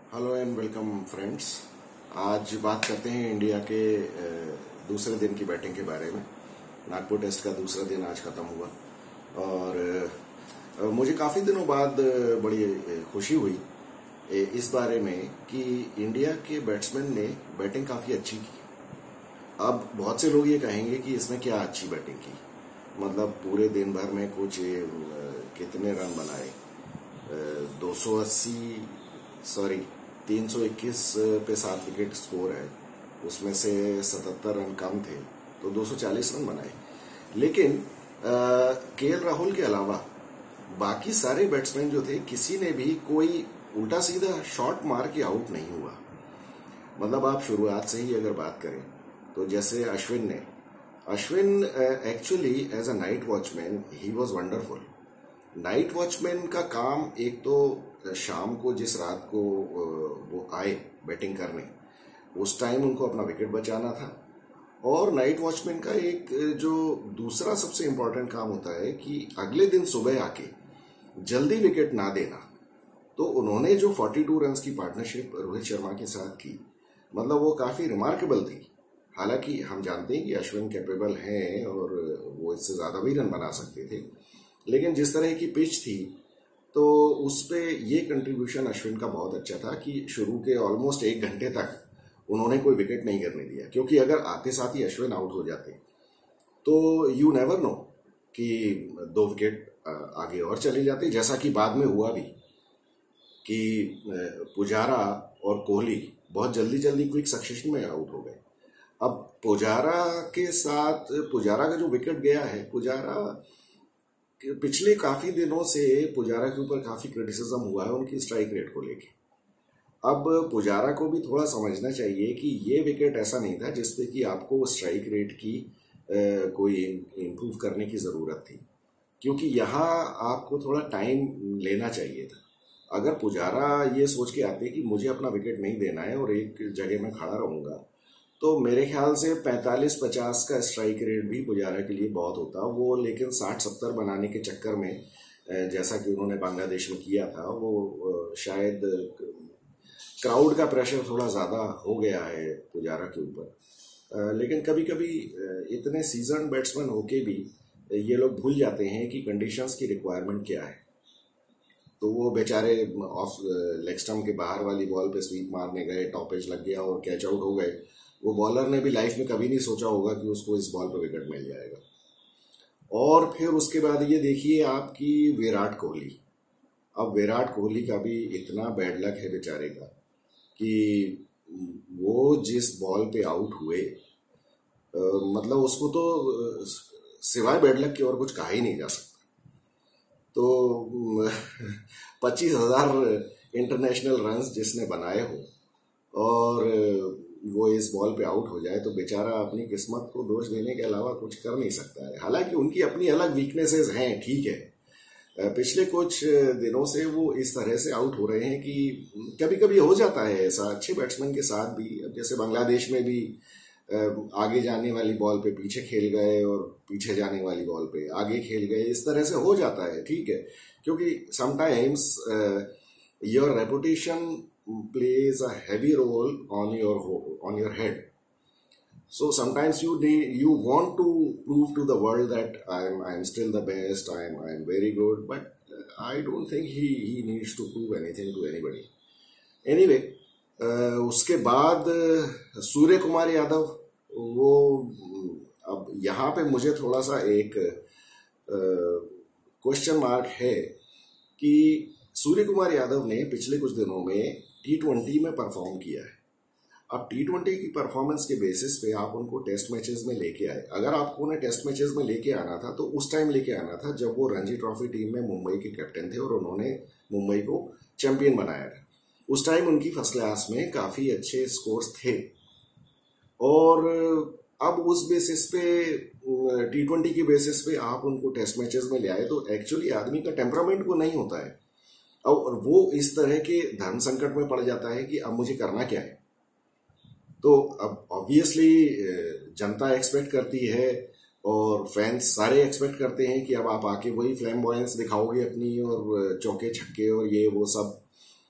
Hello and welcome friends. आज बात करते हैं इंडिया के दूसरे दिन की बैटिंग के बारे में। नागपुर टेस्ट का दूसरा दिन आज खत्म हुआ और मुझे काफ़ी दिनों बाद बड़ी खुशी हुई इस बारे में कि इंडिया के बैट्समैन ने बैटिंग काफ़ी अच्छी की। अब बहुत से लोग ये कहेंगे कि इसमें क्या अच्छी बैटिंग की, मतलब पूरे दिन भर में कुछ कितने रन बनाए, 280 सॉरी 321 पे 7 विकेट स्कोर है, उसमें से 77 रन कम थे तो 240 रन बनाए। लेकिन केएल राहुल के अलावा बाकी सारे बैट्समैन जो थे किसी ने भी कोई उल्टा सीधा शॉट मार के आउट नहीं हुआ। मतलब आप शुरुआत से ही अगर बात करें तो जैसे Ashwin actually as a night watchman he was wonderful. Night watchman का काम एक तो शाम को जिस रात को वो आए बैटिंग करने उस टाइम उनको अपना विकेट बचाना था, और नाइट वॉचमैन का एक जो दूसरा सबसे इम्पोर्टेंट काम होता है कि अगले दिन सुबह आके जल्दी विकेट ना देना। तो उन्होंने जो 42 रन्स की पार्टनरशिप रोहित शर्मा के साथ की, मतलब वो काफ़ी रिमार्केबल थी। हालांकि हम जानते हैं कि अश्विन कैपेबल हैं और वो इससे ज़्यादा भी रन बना सकते थे, लेकिन जिस तरह की पिच थी तो उस पे ये कंट्रीब्यूशन अश्विन का बहुत अच्छा था कि शुरू के ऑलमोस्ट 1 घंटे तक उन्होंने कोई विकेट नहीं करने दिया, क्योंकि अगर आते साथ ही अश्विन आउट हो जाते तो यू नेवर नो कि 2 विकेट आगे और चले जाते, जैसा कि बाद में हुआ भी कि पुजारा और कोहली बहुत जल्दी जल्दी क्विक सक्सेशन में आउट हो गए। अब पुजारा का जो विकेट गया है, पिछले काफी दिनों से पुजारा के ऊपर काफी क्रिटिसिज्म हुआ है उनकी स्ट्राइक रेट को लेके। अब पुजारा को भी थोड़ा समझना चाहिए कि ये विकेट ऐसा नहीं था जिसपे कि आपको स्ट्राइक रेट की कोई इम्प्रूव करने की जरूरत थी, क्योंकि यहाँ आपको थोड़ा टाइम लेना चाहिए था। अगर पुजारा ये सोच के आते कि मुझे अपना विकेट नहीं देना है और एक जगह में खड़ा रहूंगा, तो मेरे ख्याल से 45-50 का स्ट्राइक रेट भी पुजारा के लिए बहुत होता वो। लेकिन 60-70 बनाने के चक्कर में जैसा कि उन्होंने बांग्लादेश में किया था, वो शायद क्राउड का प्रेशर थोड़ा ज़्यादा हो गया है पुजारा के ऊपर। लेकिन कभी कभी इतने सीजन बैट्समैन होके भी ये लोग भूल जाते हैं कि कंडीशंस की रिक्वायरमेंट क्या है। तो वो बेचारे ऑफ लेग स्टम्प के बाहर वाली बॉल पे स्वीप मारने गए, टॉप एज लग गया और कैच आउट हो गए। वो बॉलर ने भी लाइफ में कभी नहीं सोचा होगा कि उसको इस बॉल पर विकेट मिल जाएगा। और फिर उसके बाद ये देखिए आपकी विराट कोहली। अब विराट कोहली का भी इतना बैड लक है बेचारे का कि वो जिस बॉल पे आउट हुए, मतलब उसको तो सिवाय बैड लक के और कुछ कहा ही नहीं जा सकता। तो 25,000 इंटरनेशनल रन्स जिसने बनाए हो और वो इस बॉल पे आउट हो जाए तो बेचारा अपनी किस्मत को दोष देने के अलावा कुछ कर नहीं सकता है। हालांकि उनकी अपनी अलग वीकनेसेस हैं, ठीक है। पिछले कुछ दिनों से वो इस तरह से आउट हो रहे हैं कि कभी कभी हो जाता है ऐसा अच्छे बैट्समैन के साथ भी। अब जैसे बांग्लादेश में भी आगे जाने वाली बॉल पे पीछे खेल गए और पीछे जाने वाली बॉल पे आगे खेल गए, इस तरह से हो जाता है, ठीक है। क्योंकि sometimes your reputation plays a heavy role on your head. So sometimes you want to prove to the world that I'm still the best, I'm very good, but I don't think he needs to prove anything to anybody. Anyway, उसके बाद सूर्य कुमार यादव, वो अब यहाँ पे मुझे थोड़ा सा एक क्वेश्चन मार्क है कि सूर्य कुमार यादव ने पिछले कुछ दिनों में T20 में परफॉर्म किया है। अब T20 की परफॉर्मेंस के बेसिस पे आप उनको टेस्ट मैचेस में लेके आए। अगर आपको उन्हें टेस्ट मैचेस में लेके आना था तो उस टाइम लेके आना था जब वो रणजी ट्रॉफी टीम में मुंबई के कैप्टन थे और उन्होंने मुंबई को चैंपियन बनाया था। उस टाइम उनकी फर्स्ट क्लास में काफ़ी अच्छे स्कोर्स थे, और अब उस बेसिस पे T20 की बेसिस पे आप उनको टेस्ट मैचेस में ले आए तो एक्चुअली आदमी का टेम्परामेंट वो नहीं होता है, और वो इस तरह के धर्म संकट में पड़ जाता है कि अब मुझे करना क्या है। तो अब ऑब्वियसली जनता एक्सपेक्ट करती है और फैंस सारे एक्सपेक्ट करते हैं कि अब आप आके वही फ्लैम्बॉयंस दिखाओगे अपनी, और चौके छक्के और ये वो सब।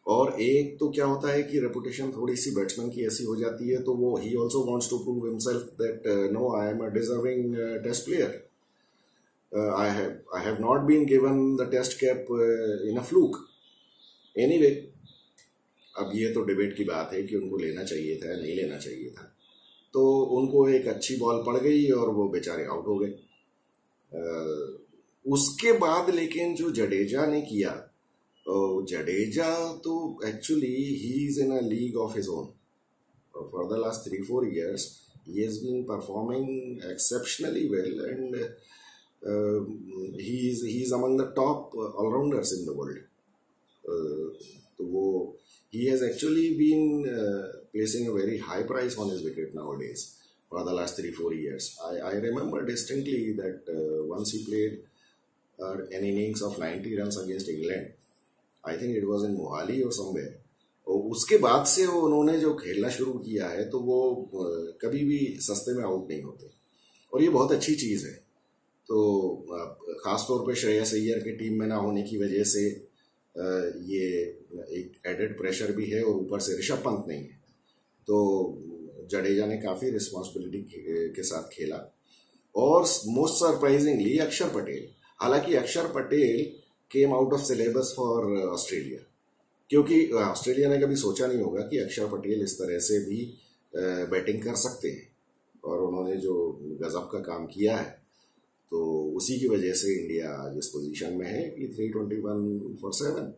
और एक तो क्या होता है कि रेपुटेशन थोड़ी सी बैट्समैन की ऐसी हो जाती है, तो वो he also wants to prove himself that no I am a deserving test player. I have not been given the test cap in a fluke. Anyway, अब ये तो डिबेट की बात है कि उनको लेना चाहिए था या नहीं लेना चाहिए था. तो उनको एक अच्छी बॉल पड़ गई और वो बेचारे आउट हो गए. उसके बाद लेकिन जो जडेजा ने किया, जडेजा तो actually he is in a league of his own. For the last 3-4 years, he has been performing exceptionally well, and he is among the top all-rounders in the world. तो वो he has actually been placing a very high price on his wicket nowadays for the last 3-4 years. I remember distinctly that once he played an innings of 90 runs against England. I think it was in Mohali or somewhere. और उसके बाद से उन्होंने जो खेलना शुरू किया है, तो वो कभी भी सस्ते में आउट नहीं होते, और ये बहुत अच्छी चीज़ है. तो खासतौर पे श्रेयस अय्यर के टीम में ना होने की वजह से ये एक एडेड प्रेशर भी है, और ऊपर से ऋषभ पंत नहीं है. तो जडेजा ने काफ़ी रिस्पॉन्सिबिलिटी के साथ खेला. और मोस्ट सरप्राइजिंगली अक्षर पटेल, हालांकि अक्षर Patel came out of syllabus for Australia, क्योंकि ऑस्ट्रेलिया ने कभी सोचा नहीं होगा कि अक्षर पटेल इस तरह से भी बैटिंग कर सकते हैं, और उन्होंने जो गजब का काम किया है, तो उसी की वजह से इंडिया आज इस पोजीशन में है कि 321 for 7.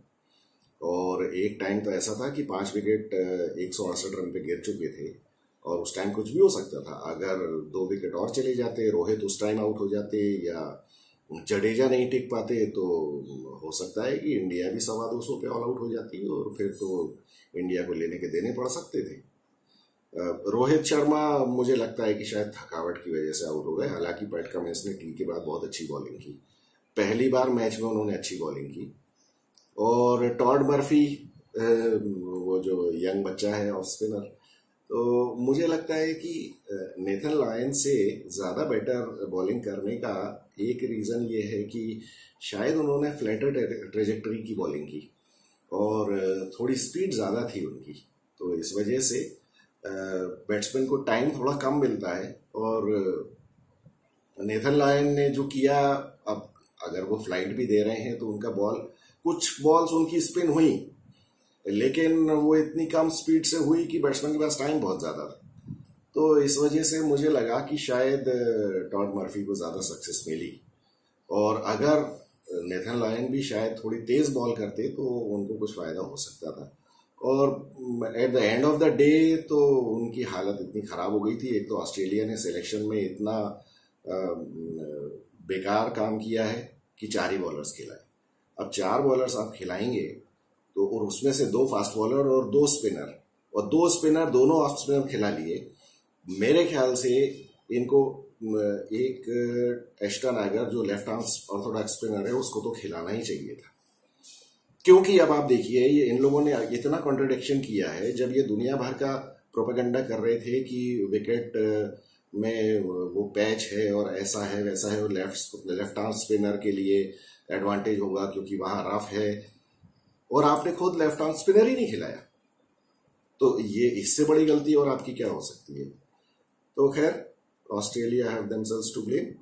और एक टाइम तो ऐसा था कि 5 विकेट 168 रन पे गिर चुके थे, और उस टाइम कुछ भी हो सकता था. अगर 2 विकेट और चले जाते, रोहित उस टाइम आउट हो जाते, या जडेजा नहीं टिक पाते, तो हो सकता है कि इंडिया भी 225 पे ऑल आउट हो जाती, और फिर तो इंडिया को लेने के देने पड़ सकते थे. रोहित शर्मा मुझे लगता है कि शायद थकावट की वजह से आउट हो गए. हालांकि पैट कमिंस ने टी के बाद बहुत अच्छी बॉलिंग की, पहली बार मैच में उन्होंने अच्छी बॉलिंग की. और टॉड मर्फी, वो जो यंग बच्चा है ऑफ स्पिनर, तो मुझे लगता है कि नेथन लायन से ज़्यादा बेटर बॉलिंग करने का एक रीज़न ये है कि शायद उन्होंने फ्लैटर ट्रेजेक्टरी की बॉलिंग की, और थोड़ी स्पीड ज़्यादा थी उनकी. तो इस वजह से बैट्समैन को टाइम थोड़ा कम मिलता है. और नेथन लायन ने जो किया, अब अगर वो फ्लाइट भी दे रहे हैं तो उनका कुछ बॉल्स उनकी स्पिन हुई, लेकिन वो इतनी कम स्पीड से हुई कि बैट्समैन के पास टाइम बहुत ज़्यादा था. तो इस वजह से मुझे लगा कि शायद टॉड मर्फी को ज़्यादा सक्सेस मिली, और अगर नेथन लायन भी शायद थोड़ी तेज़ बॉल करते तो उनको कुछ फ़ायदा हो सकता था. और at the end of the day तो उनकी हालत इतनी ख़राब हो गई थी. एक तो ऑस्ट्रेलिया ने सिलेक्शन में इतना बेकार काम किया है कि 4 ही बॉलर्स खिलाए. अब 4 बॉलर्स आप खिलाएंगे तो, और उसमें से 2 फास्ट बॉलर और 2 स्पिनर, और 2 स्पिनर दोनों ऑफ स्पिनर खिला लिए. मेरे ख्याल से इनको एक एस्टन अगर जो लेफ्ट आर्म ऑर्थोडॉक्स स्पिनर है, उसको तो खिलाना ही चाहिए था. क्योंकि अब आप देखिए, ये इन लोगों ने इतना कॉन्ट्रडिक्शन किया है. जब ये दुनिया भर का प्रोपेगेंडा कर रहे थे कि विकेट में वो पैच है और ऐसा है वैसा है, और लेफ्ट आर्म स्पिनर के लिए एडवांटेज होगा क्योंकि वहां रफ है, और आपने खुद लेफ्ट आर्म स्पिनर ही नहीं खिलाया, तो ये इससे बड़ी गलती और आपकी क्या हो सकती है. तो खैर, Australia have themselves to blame,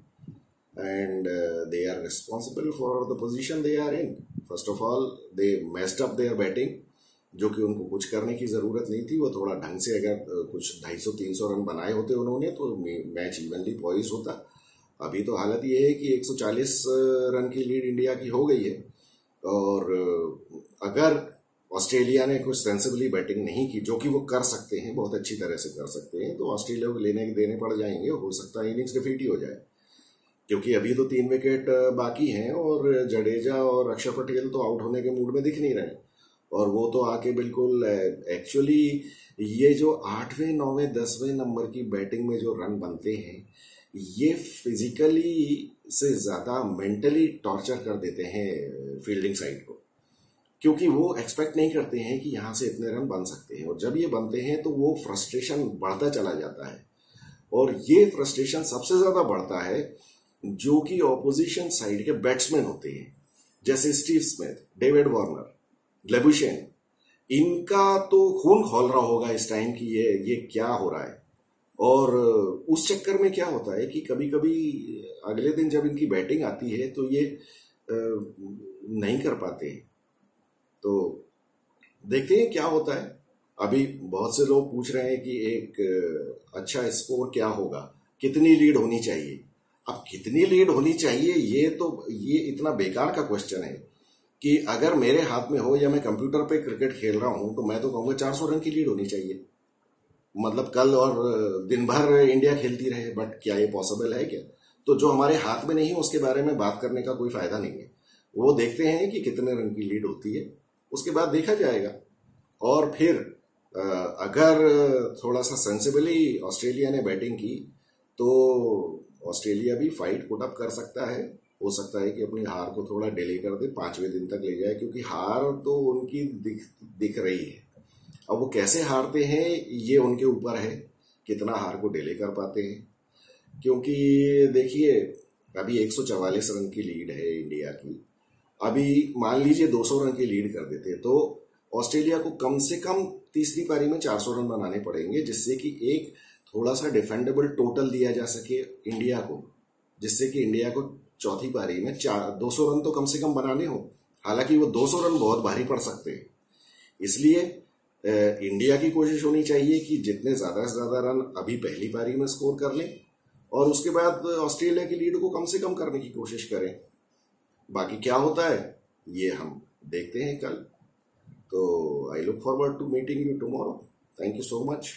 and they are responsible for the position they are in. First of all, they messed up their batting, जो कि उनको कुछ करने की ज़रूरत नहीं थी. वो थोड़ा ढंग से अगर कुछ 250-300 रन बनाए होते उन्होंने, तो मैच इवनली पॉइज होता. अभी तो हालत ये है कि 140 रन की लीड इंडिया की हो गई है, और अगर ऑस्ट्रेलिया ने कुछ सेंसिबली बैटिंग नहीं की, जो कि वो कर सकते हैं, बहुत अच्छी तरह से कर सकते हैं, तो ऑस्ट्रेलिया को लेने देने पड़ जाएंगे. हो सकता है इनिंग्स डिफीट ही हो जाए, क्योंकि अभी तो 3 विकेट बाकी हैं, और जडेजा और अक्षर पटेल तो आउट होने के मूड में दिख नहीं रहे. और वो तो आके बिल्कुल एक्चुअली ये जो 8वें 9वें 10वें नंबर की बैटिंग में जो रन बनते हैं, ये फिजिकली से ज़्यादा मेंटली टॉर्चर कर देते हैं फील्डिंग साइड को, क्योंकि वो एक्सपेक्ट नहीं करते हैं कि यहाँ से इतने रन बन सकते हैं. और जब ये बनते हैं तो वो फ्रस्ट्रेशन बढ़ता चला जाता है, और ये फ्रस्ट्रेशन सबसे ज़्यादा बढ़ता है जो कि ऑपोजिशन साइड के बैट्समैन होते हैं, जैसे Steve Smith, David Warner, Labuschagne. इनका तो खून खौल रहा होगा इस टाइम की ये क्या हो रहा है। और उस चक्कर में क्या होता है कि कभी कभी अगले दिन जब इनकी बैटिंग आती है तो ये नहीं कर पाते। तो देखते हैं क्या होता है। अभी बहुत से लोग पूछ रहे हैं कि एक अच्छा स्कोर क्या होगा, कितनी लीड होनी चाहिए। अब कितनी लीड होनी चाहिए ये इतना बेकार का क्वेश्चन है कि अगर मेरे हाथ में हो या मैं कंप्यूटर पे क्रिकेट खेल रहा हूं तो मैं तो कहूंगा 400 रन की लीड होनी चाहिए। मतलब कल और दिन भर इंडिया खेलती रहे, बट क्या ये पॉसिबल है क्या? तो जो हमारे हाथ में नहीं है उसके बारे में बात करने का कोई फायदा नहीं है। वो देखते हैं कि कितने रन की लीड होती है, उसके बाद देखा जाएगा। और फिर अगर थोड़ा सा सेंसिबली ऑस्ट्रेलिया ने बैटिंग की तो ऑस्ट्रेलिया भी फाइट पुट अप कर सकता है। हो सकता है कि अपनी हार को थोड़ा डिले कर दे, 5वें दिन तक ले जाए, क्योंकि हार तो उनकी दिख रही है। अब वो कैसे हारते हैं ये उनके ऊपर है, कितना हार को डिले कर पाते हैं। क्योंकि देखिए, अभी 144 रन की लीड है इंडिया की। अभी मान लीजिए 200 रन की लीड कर देते तो ऑस्ट्रेलिया को कम से कम तीसरी पारी में 400 रन बनाने पड़ेंगे, जिससे कि एक थोड़ा सा डिफेंडेबल टोटल दिया जा सके इंडिया को, जिससे कि इंडिया को चौथी पारी में 200 रन तो कम से कम बनाने हो। हालांकि वो 200 रन बहुत भारी पड़ सकते हैं, इसलिए इंडिया की कोशिश होनी चाहिए कि जितने ज्यादा से ज्यादा रन अभी पहली पारी में स्कोर कर लें और उसके बाद ऑस्ट्रेलिया की लीड को कम से कम करने की कोशिश करें। बाकी क्या होता है ये हम देखते हैं कल। तो I look forward to meeting you tomorrow. Thank you so much.